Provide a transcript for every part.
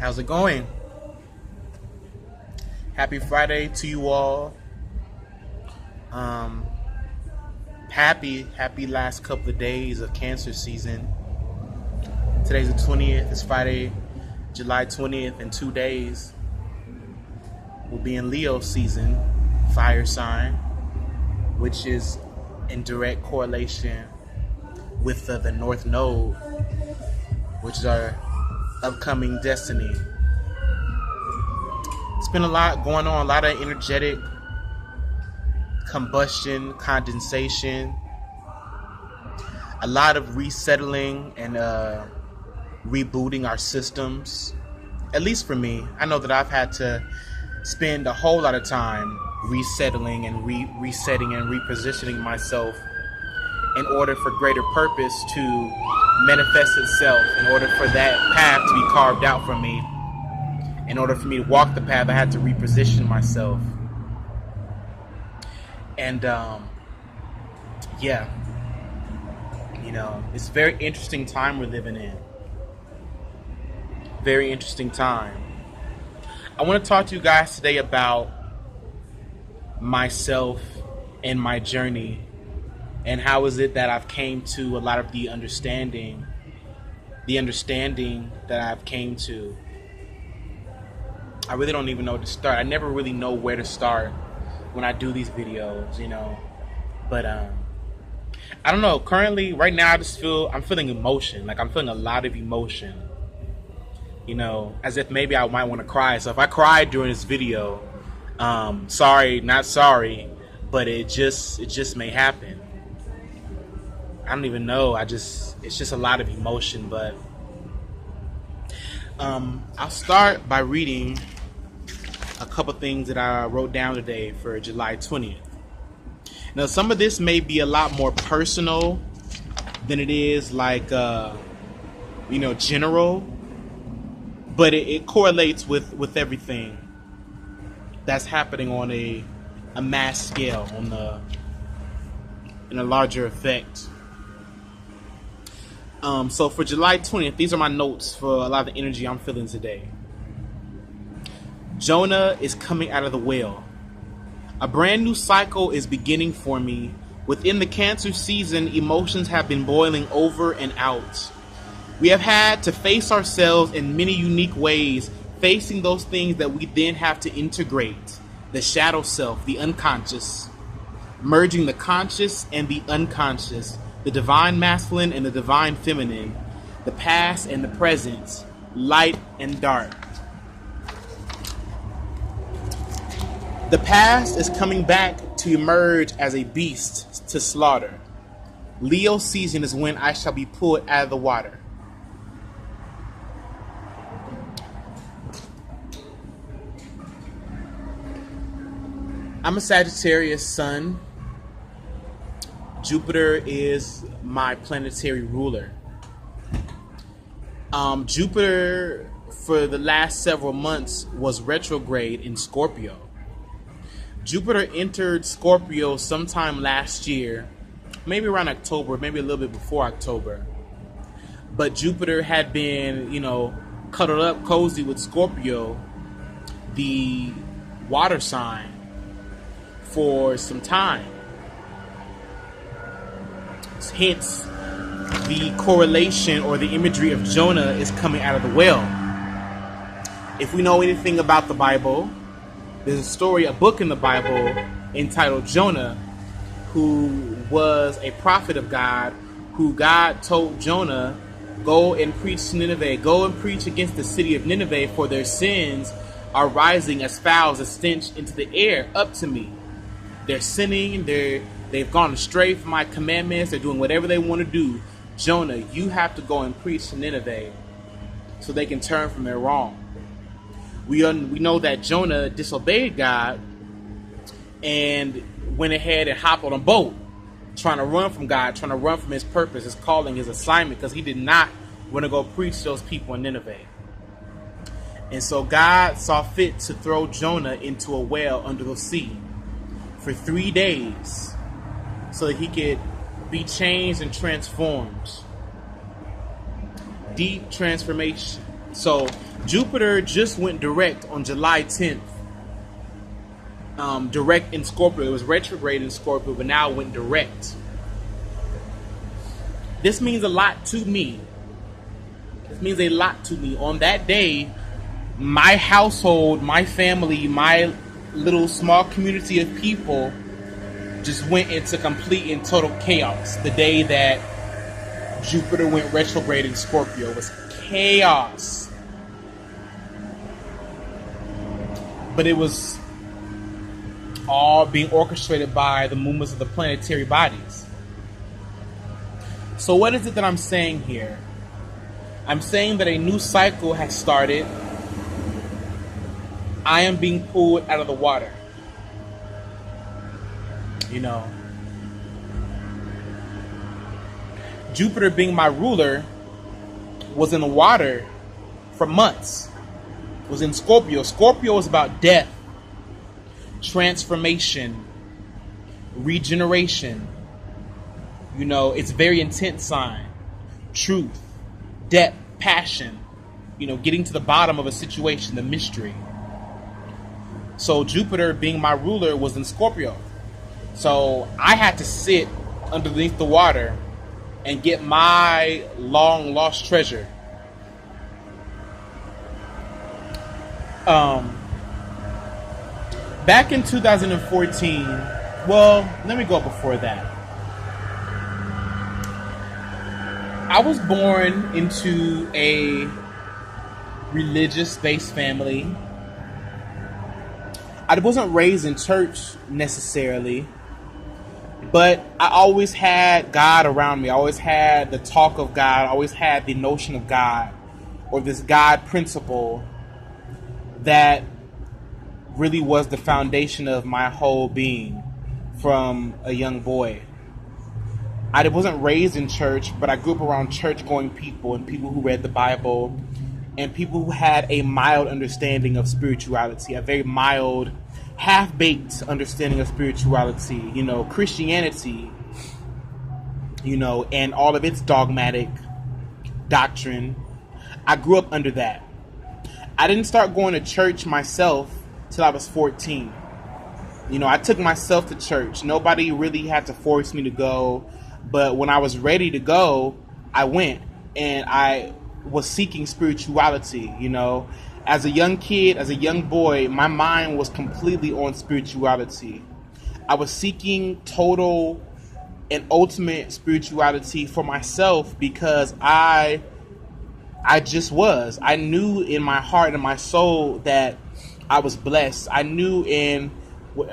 How's it going? Happy Friday to you all. Um, happy last couple of days of cancer season. Today's the 20th. It's Friday, July 20th. In 2 days, we'll be in Leo season, fire sign, which is in direct correlation with the North Node, which is our upcoming destiny. It's been a lot going on, a lot of energetic combustion, condensation, a lot of resettling and rebooting our systems. At least for me, I know that I've had to spend a whole lot of time resettling and resetting and repositioning myself in order for greater purpose to manifest itself, in order for that path to be carved out for me. In order for me to walk the path, I had to reposition myself. And it's a very interesting time we're living in. Very interesting time. I want to talk to you guys today about myself and my journey, and how is it that I've came to a lot of the understanding that I've came to. I really don't even know where to start. I never really know where to start when I do these videos, But I don't know. Currently, right now, I'm feeling emotion. Like, I'm feeling a lot of emotion. As if maybe I might want to cry. So if I cried during this video, sorry, not sorry, but it just may happen. I don't even know. It's just a lot of emotion. But I'll start by reading a couple things that I wrote down today for July 20th. Now, some of this may be a lot more personal than it is general, but it correlates with everything that's happening on a mass scale, in a larger effect. So for July 20th, these are my notes for a lot of the energy I'm feeling today. Jonah is coming out of the whale. A brand new cycle is beginning for me. Within the Cancer season, emotions have been boiling over and out. We have had to face ourselves in many unique ways, facing those things that we then have to integrate. The shadow self, the unconscious. Merging the conscious and the unconscious. The divine masculine and the divine feminine. The past and the present. Light and dark. The past is coming back to emerge as a beast to slaughter. Leo season is when I shall be pulled out of the water. I'm a Sagittarius sun. Jupiter is my planetary ruler. Jupiter, for the last several months, was retrograde in Scorpio. Jupiter entered Scorpio sometime last year, maybe around October, maybe a little bit before October. But Jupiter had been, cuddled up cozy with Scorpio, the water sign, for some time. Hence, the correlation or the imagery of Jonah is coming out of the whale. If we know anything about the Bible, there's a book in the Bible entitled Jonah, who was a prophet of God, who God told Jonah, go and preach to Nineveh, go and preach against the city of Nineveh, for their sins are rising as fowls, as stench into the air up to me. They're sinning, they've gone astray from my commandments, they're doing whatever they want to do. Jonah, you have to go and preach to Nineveh so they can turn from their wrong. We know that Jonah disobeyed God and went ahead and hopped on a boat, trying to run from God, trying to run from his purpose, his calling, his assignment, because he did not want to go preach to those people in Nineveh. And so God saw fit to throw Jonah into a whale under the sea for 3 days so that he could be changed and transformed. Deep transformation. So Jupiter just went direct on July 10th. Direct in Scorpio. It was retrograde in Scorpio, but now it went direct. This means a lot to me. This means a lot to me. On that day, my household, my family, my little small community of people just went into complete and total chaos. The day that Jupiter went retrograde in Scorpio was chaos. But it was all being orchestrated by the movements of the planetary bodies. So what is it that I'm saying here? I'm saying that a new cycle has started. I am being pulled out of the water. You know, Jupiter being my ruler was in the water for months. Was in Scorpio. Scorpio is about death, transformation, regeneration. You know, it's a very intense sign. Truth, depth, passion. You know, getting to the bottom of a situation, the mystery. So Jupiter being my ruler was in Scorpio. So I had to sit underneath the water and get my long lost treasure. Back in 2014, well, let me go before that. I was born into a religious-based family. I wasn't raised in church necessarily, but I always had God around me. I always had the talk of God. I always had the notion of God, or this God principle that really was the foundation of my whole being from a young boy. I wasn't raised in church, but I grew up around church-going people and people who read the Bible and people who had a mild understanding of spirituality, a very mild, half-baked understanding of spirituality, you know, Christianity, you know, and all of its dogmatic doctrine. I grew up under that. I didn't start going to church myself till I was 14. You know, I took myself to church. Nobody really had to force me to go. But when I was ready to go, I went. And I was seeking spirituality, you know. As a young kid, as a young boy, my mind was completely on spirituality. I was seeking total and ultimate spirituality for myself because I just was. I knew in my heart and my soul that I was blessed. I knew in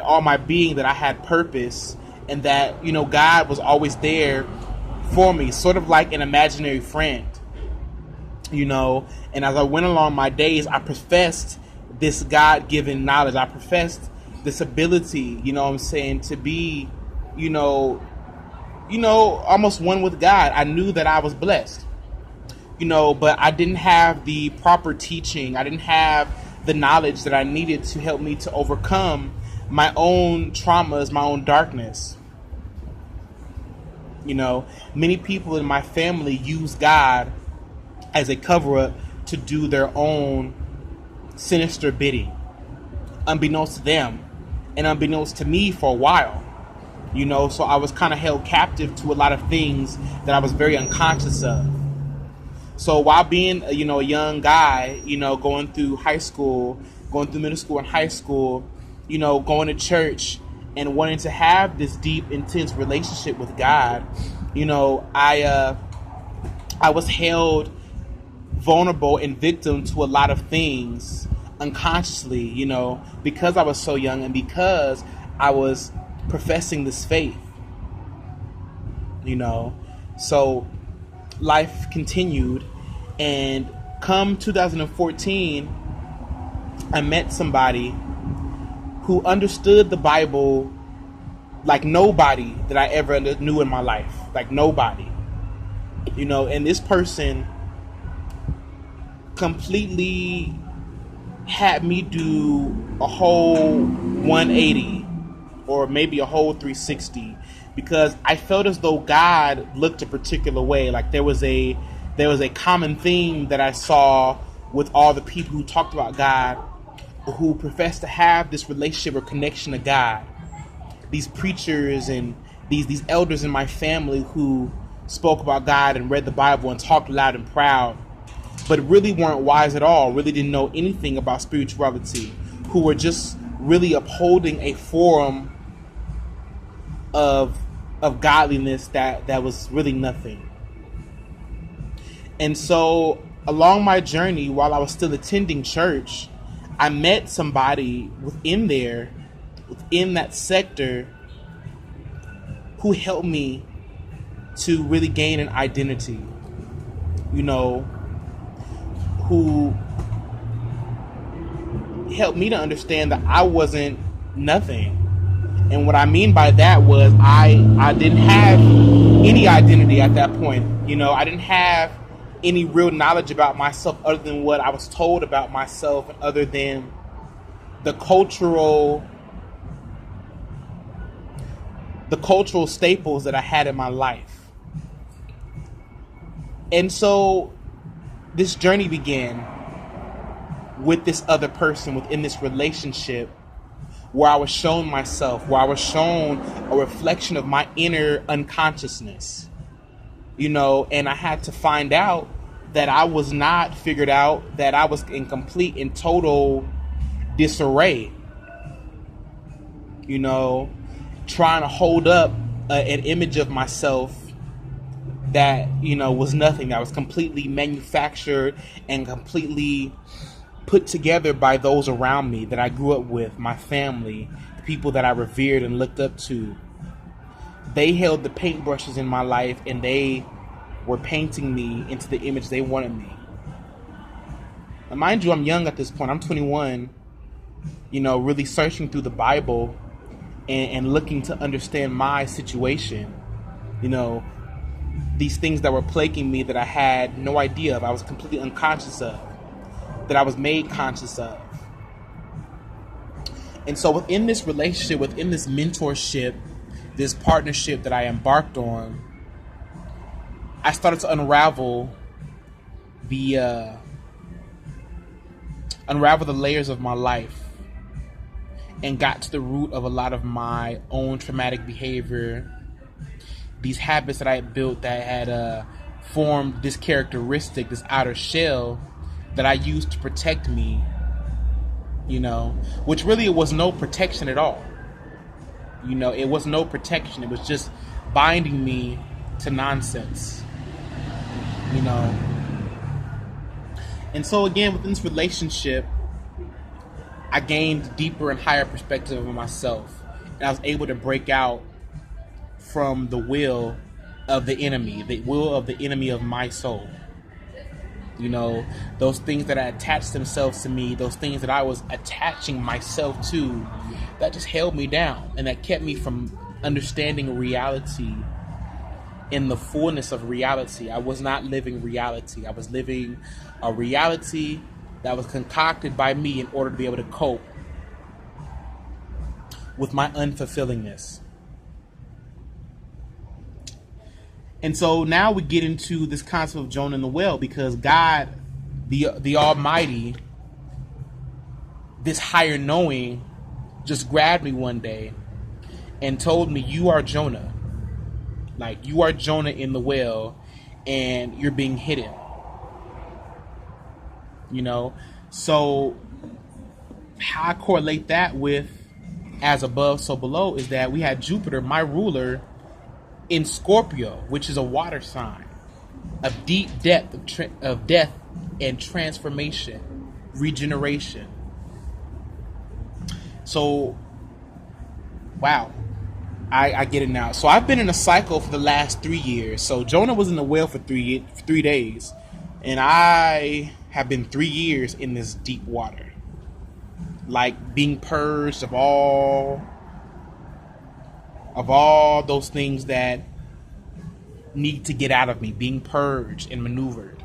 all my being that I had purpose and that, you know, God was always there for me, sort of like an imaginary friend, you know. And as I went along my days, I professed this God-given knowledge. I professed this ability, you know what I'm saying, to be, you know, almost one with God. I knew that I was blessed. You know, but I didn't have the proper teaching. I didn't have the knowledge that I needed to help me to overcome my own traumas, my own darkness. You know, many people in my family use God as a cover-up to do their own sinister bidding, unbeknownst to them and unbeknownst to me for a while. You know, so I was kind of held captive to a lot of things that I was very unconscious of. So while being, you know, a young guy, you know, going through high school, going through middle school and high school, you know, going to church and wanting to have this deep, intense relationship with God, you know, I was held vulnerable and victim to a lot of things unconsciously, you know, because I was so young and because I was professing this faith, you know. So life continued, and come 2014, I met somebody who understood the Bible like nobody that I ever knew in my life, like nobody, you know. And this person completely had me do a whole 180 or maybe a whole 360, because I felt as though God looked a particular way. Like there was a common theme that I saw with all the people who talked about God, who professed to have this relationship or connection to God. These preachers and these elders in my family who spoke about God and read the Bible and talked loud and proud, but really weren't wise at all, really didn't know anything about spirituality, who were just really upholding a form of godliness that was really nothing. And so along my journey, while I was still attending church, I met somebody within that sector, who helped me to really gain an identity, who helped me to understand that I wasn't nothing. And what I mean by that was I didn't have any identity at that point. I didn't have any real knowledge about myself other than what I was told about myself, and other than the cultural staples that I had in my life. And so this journey began with this other person within this relationship, where I was shown myself, where I was shown a reflection of my inner unconsciousness, and I had to find out that I was not figured out, that I was in complete and total disarray, trying to hold up an image of myself that, was nothing, that was completely manufactured and completely put together by those around me that I grew up with, my family, the people that I revered and looked up to. They held the paintbrushes in my life, and they were painting me into the image they wanted me. Now, mind you, I'm young at this point. I'm 21, really searching through the Bible and looking to understand my situation. These things that were plaguing me that I had no idea of, I was completely unconscious of, that I was made conscious of. And so within this relationship, within this mentorship, this partnership that I embarked on, I started to unravel the layers of my life, and got to the root of a lot of my own traumatic behavior, these habits that I had built that had formed this characteristic, this outer shell that I used to protect me, which really it was no protection at all. It was no protection. It was just binding me to nonsense, And so again, within this relationship, I gained deeper and higher perspective of myself, and I was able to break out from the will of the enemy of my soul. Those things that attached themselves to me, those things that I was attaching myself to, that just held me down, and that kept me from understanding reality in the fullness of reality. I was not living reality. I was living a reality that was concocted by me in order to be able to cope with my unfulfillingness. And so now we get into this concept of Jonah and the whale, because God, the Almighty, this higher knowing, just grabbed me one day and told me, you are Jonah. Like, you are Jonah in the whale, and you're being hidden. So how I correlate that with as above, so below, is that we had Jupiter, my ruler, in Scorpio, which is a water sign of deep depth of death and transformation, regeneration. So, wow, I get it now. So I've been in a cycle for the last 3 years. So Jonah was in the whale for 3 days, and I have been 3 years in this deep water, like being purged of all those things that need to get out of me, being purged and maneuvered.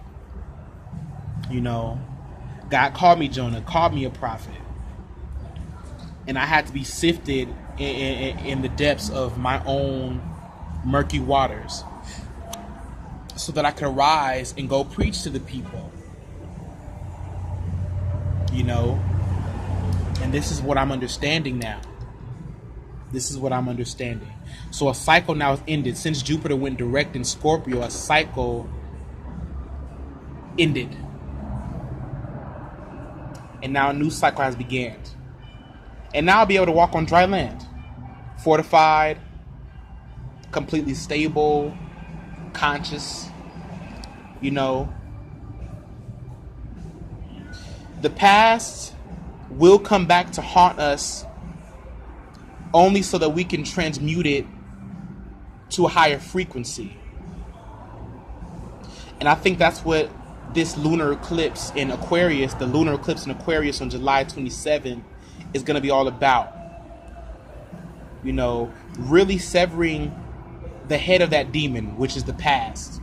God called me Jonah, called me a prophet, and I had to be sifted in the depths of my own murky waters so that I could arise and go preach to the people. you know. And this is what I'm understanding now. This is what I'm understanding. So a cycle now is ended. Since Jupiter went direct in Scorpio, a cycle ended. And now a new cycle has begun. And now I'll be able to walk on dry land. Fortified, completely stable, conscious, you know. The past will come back to haunt us only so that we can transmute it to a higher frequency. And I think that's what this lunar eclipse in Aquarius, the lunar eclipse in Aquarius on July 27th, is going to be all about. You know, really severing the head of that demon, which is the past.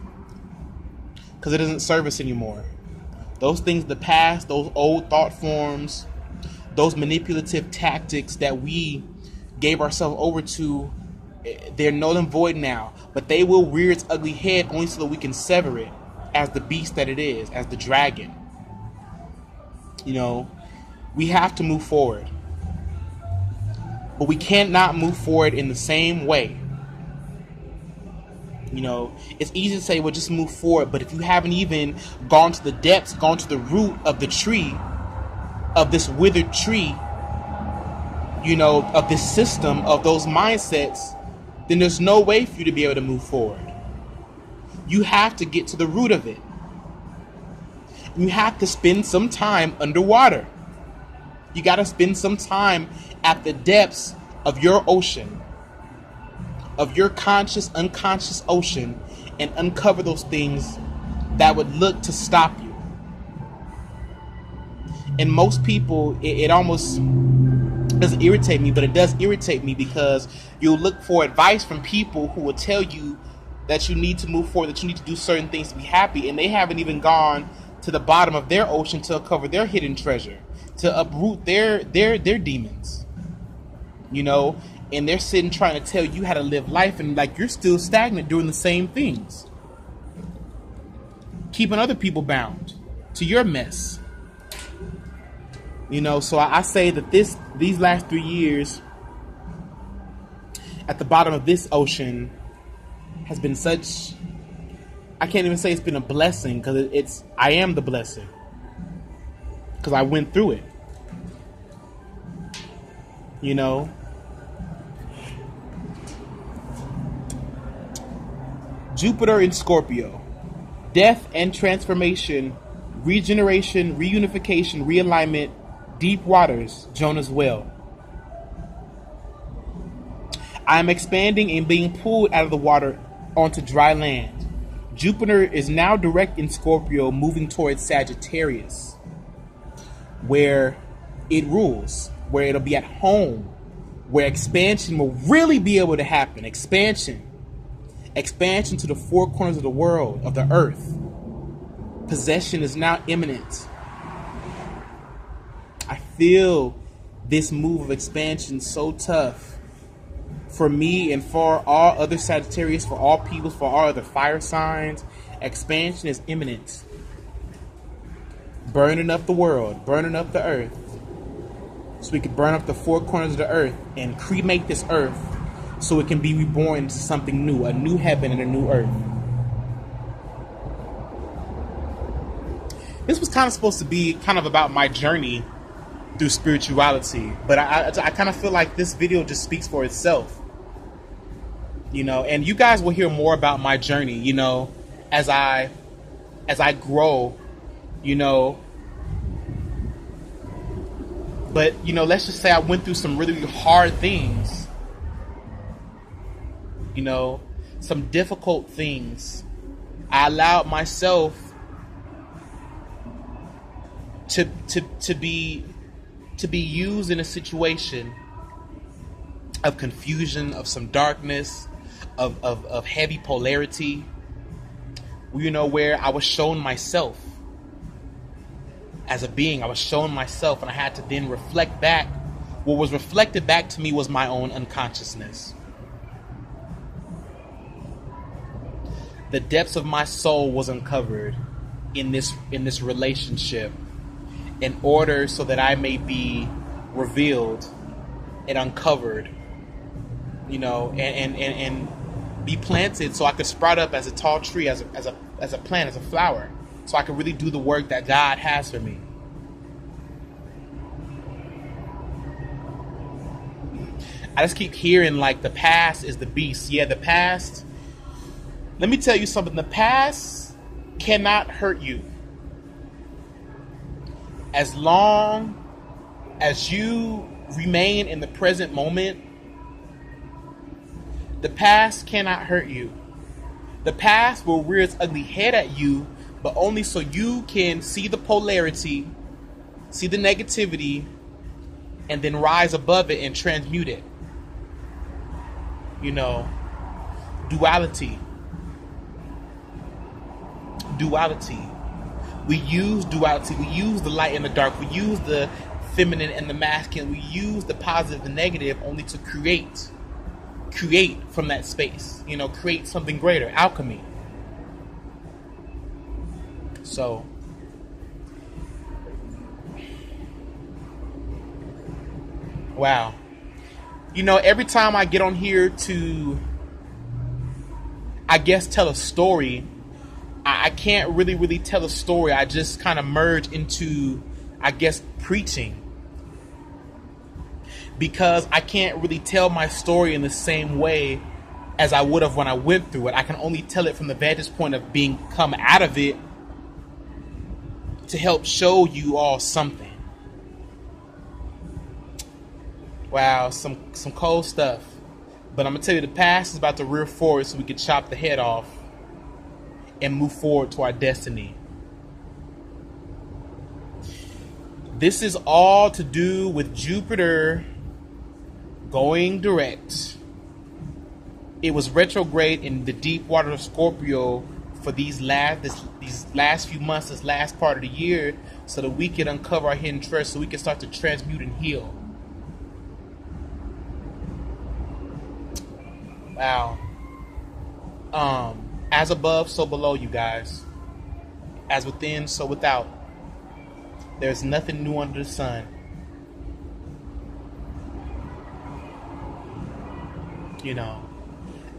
Because it doesn't serve us anymore. Those things, the past, those old thought forms, those manipulative tactics that we gave ourselves over to, they're null and void now. But they will rear its ugly head only so that we can sever it as the beast that it is, as the dragon. You know, we have to move forward. But we cannot move forward in the same way. You know, it's easy to say, well, just move forward. But if you haven't even gone to the depths, gone to the root of the tree, of this withered tree, you know, of this system, of those mindsets, then there's no way for you to be able to move forward. You have to get to the root of it. You have to spend some time underwater. You got to spend some time at the depths of your ocean, of your conscious, unconscious ocean, and uncover those things that would look to stop you. And most people, it almost doesn't irritate me, but it does irritate me because you'll look for advice from people who will tell you that you need to move forward, that you need to do certain things to be happy, and they haven't even gone to the bottom of their ocean to uncover their hidden treasure, to uproot their demons. You know, and they're sitting trying to tell you how to live life, and like you're still stagnant doing the same things, keeping other people bound to your mess. You know, so I say that these last 3 years at the bottom of this ocean has been such, I can't even say it's been a blessing, because I am the blessing, because I went through it. You know, Jupiter in Scorpio, death and transformation, regeneration, reunification, realignment, deep waters, Jonah's well. I am expanding and being pulled out of the water onto dry land. Jupiter is now direct in Scorpio, moving towards Sagittarius, where it rules, where it'll be at home, where expansion will really be able to happen. Expansion to the four corners of the world, of the earth. Possession is now imminent. I feel this move of expansion so tough for me and for all other Sagittarius, for all people, for all other fire signs. Expansion is imminent. Burning up the world, burning up the earth, so we can burn up the four corners of the earth and cremate this earth so it can be reborn into something new, a new heaven and a new earth. This was kind of supposed to be kind of about my journey through spirituality, but I kind of feel like this video just speaks for itself. You know, and you guys will hear more about my journey, you know, as I grow, you know. But, you know, let's just say I went through some really hard things, you know, some difficult things. I allowed myself to be used in a situation of confusion, of some darkness, of heavy polarity, you know, where I was shown myself as a being. I was shown myself, and I had to then reflect back. What was reflected back to me was my own unconsciousness. The depths of my soul was uncovered in this relationship. in order so that I may be revealed and uncovered, and be planted so I could sprout up as a tall tree, as a plant, as a flower, so I could really do the work that God has for me. I just keep hearing like the past is the beast. Yeah, the past. Let me tell you something. The past cannot hurt you. As long as you remain in the present moment, the past cannot hurt you. The past will rear its ugly head at you, but only so you can see the polarity, see the negativity, and then rise above it and transmute it. Duality. We use duality. We use the light and the dark. We use the feminine and the masculine. We use the positive and negative only to create from that space. Create something greater. Alchemy. So, wow. Every time I get on here to, I guess, tell a story, I can't really tell a story. I just kind of merge into, I guess, preaching. Because I can't really tell my story in the same way as I would have when I went through it. I can only tell it from the vantage point of being come out of it to help show you all something. Wow, some cold stuff. But I'm going to tell you, the past is about to rear forward so we can chop the head off and move forward to our destiny. This is all to do with Jupiter going direct. It was retrograde in the deep water of Scorpio for these last few months, this last part of the year, so that we can uncover our hidden treasure, so we can start to transmute and heal. Wow. As above, so below, you guys. As within, so without. There's nothing new under the sun.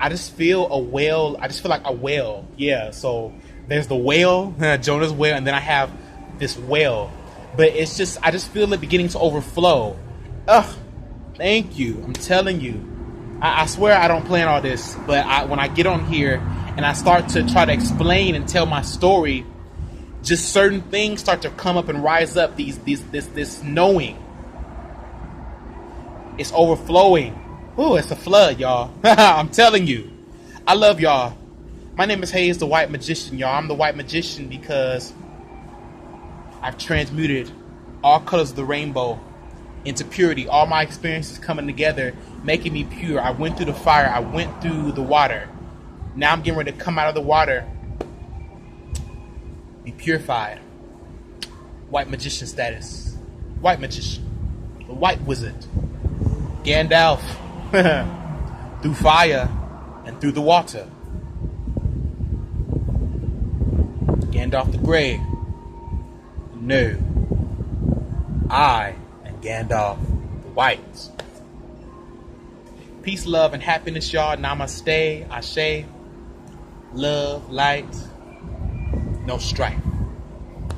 I just feel a whale. I just feel like a whale. Yeah, so there's the whale, Jonah's whale, and then I have this whale. But it's just, I just feel it beginning to overflow. Ugh, thank you. I'm telling you. I swear I don't plan all this, but when I get on here and I start to try to explain and tell my story, just certain things start to come up and rise up. This knowing. It's overflowing. Ooh, it's a flood, y'all. I'm telling you. I love y'all. My name is Hayes, the White Magician, y'all. I'm the White Magician because I've transmuted all colors of the rainbow into purity. All my experiences coming together, making me pure. I went through the fire. I went through the water. Now I'm getting ready to come out of the water, be purified. White magician status. White magician. The white wizard. Gandalf. Through fire and through the water. Gandalf the Grey. No. I am Gandalf the White. Peace, love, and happiness, y'all. Namaste. Ashe. Love, light. No strife.